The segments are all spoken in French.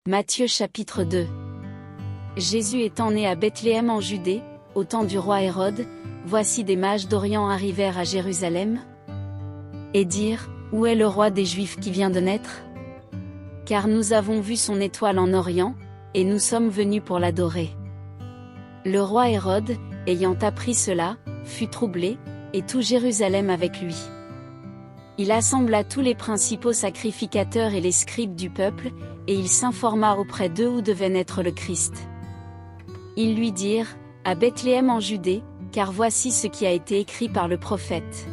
Matthieu chapitre 2. Jésus étant né à Bethléem en Judée, au temps du roi Hérode, voici des mages d'Orient arrivèrent à Jérusalem, et dirent, où est le roi des Juifs qui vient de naître? Car nous avons vu son étoile en Orient, et nous sommes venus pour l'adorer. Le roi Hérode, ayant appris cela, fut troublé, et tout Jérusalem avec lui. Il assembla tous les principaux sacrificateurs et les scribes du peuple, et il s'informa auprès d'eux où devait naître le Christ. Ils lui dirent, à Bethléem en Judée, car voici ce qui a été écrit par le prophète.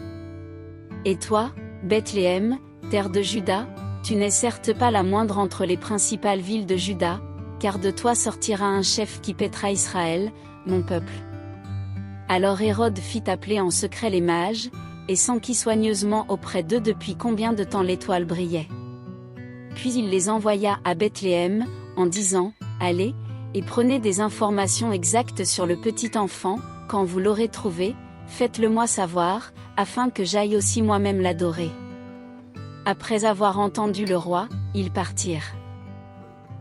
Et toi, Bethléem, terre de Juda, tu n'es certes pas la moindre entre les principales villes de Juda, car de toi sortira un chef qui paîtra Israël, mon peuple. Alors Hérode fit appeler en secret les mages, et s'enquit soigneusement auprès d'eux depuis combien de temps l'étoile brillait. Puis il les envoya à Bethléem, en disant, allez, et prenez des informations exactes sur le petit enfant, quand vous l'aurez trouvé, faites-le-moi savoir, afin que j'aille aussi moi-même l'adorer. Après avoir entendu le roi, ils partirent.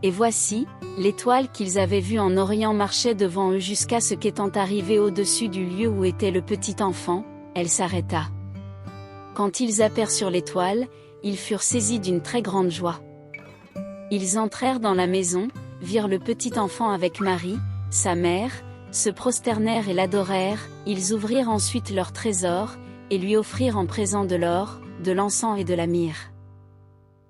Et voici, l'étoile qu'ils avaient vue en Orient marchait devant eux jusqu'à ce qu'étant arrivée au-dessus du lieu où était le petit enfant, elle s'arrêta. Quand ils aperçurent l'étoile, ils furent saisis d'une très grande joie. Ils entrèrent dans la maison, virent le petit enfant avec Marie, sa mère, se prosternèrent et l'adorèrent, ils ouvrirent ensuite leur trésor, et lui offrirent en présent de l'or, de l'encens et de la myrrhe.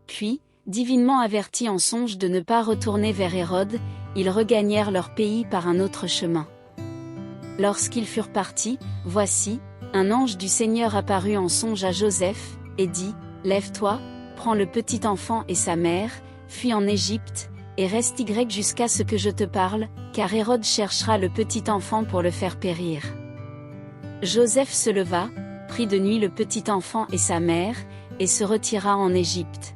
Puis, divinement avertis en songe de ne pas retourner vers Hérode, ils regagnèrent leur pays par un autre chemin. Lorsqu'ils furent partis, voici, un ange du Seigneur apparut en songe à Joseph, et dit, lève-toi, prends le petit enfant et sa mère, fuis en Égypte, et reste jusqu'à ce que je te parle, car Hérode cherchera le petit enfant pour le faire périr. Joseph se leva, prit de nuit le petit enfant et sa mère, et se retira en Égypte.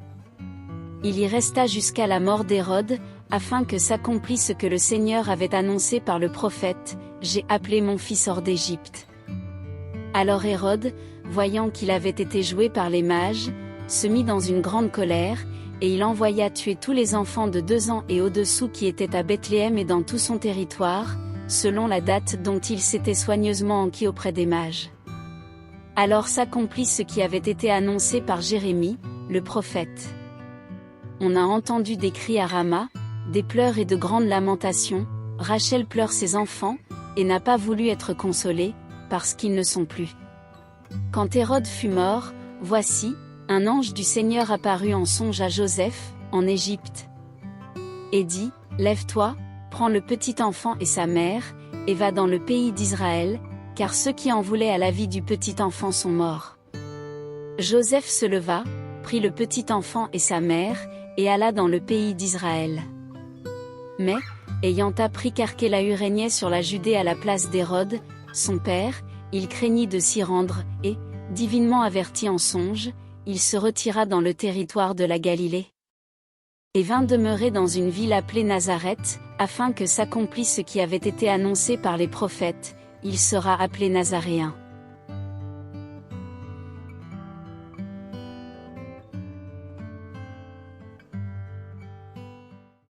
Il y resta jusqu'à la mort d'Hérode, afin que s'accomplisse ce que le Seigneur avait annoncé par le prophète, j'ai appelé mon fils hors d'Égypte. Alors Hérode, voyant qu'il avait été joué par les mages, se mit dans une grande colère, et il envoya tuer tous les enfants de 2 ans et au-dessous qui étaient à Bethléem et dans tout son territoire, selon la date dont il s'était soigneusement enquis auprès des mages. Alors s'accomplit ce qui avait été annoncé par Jérémie, le prophète. On a entendu des cris à Rama, des pleurs et de grandes lamentations, Rachel pleure ses enfants, et n'a pas voulu être consolée, parce qu'ils ne sont plus. Quand Hérode fut mort, voici, un ange du Seigneur apparut en songe à Joseph, en Égypte, et dit, lève-toi, prends le petit enfant et sa mère, et va dans le pays d'Israël, car ceux qui en voulaient à la vie du petit enfant sont morts. Joseph se leva, prit le petit enfant et sa mère, et alla dans le pays d'Israël. Mais, ayant appris qu'Archélaü régnait sur la Judée à la place d'Hérode, son père, il craignit de s'y rendre, et, divinement averti en songe, il se retira dans le territoire de la Galilée, et vint demeurer dans une ville appelée Nazareth, afin que s'accomplisse ce qui avait été annoncé par les prophètes, il sera appelé Nazaréen.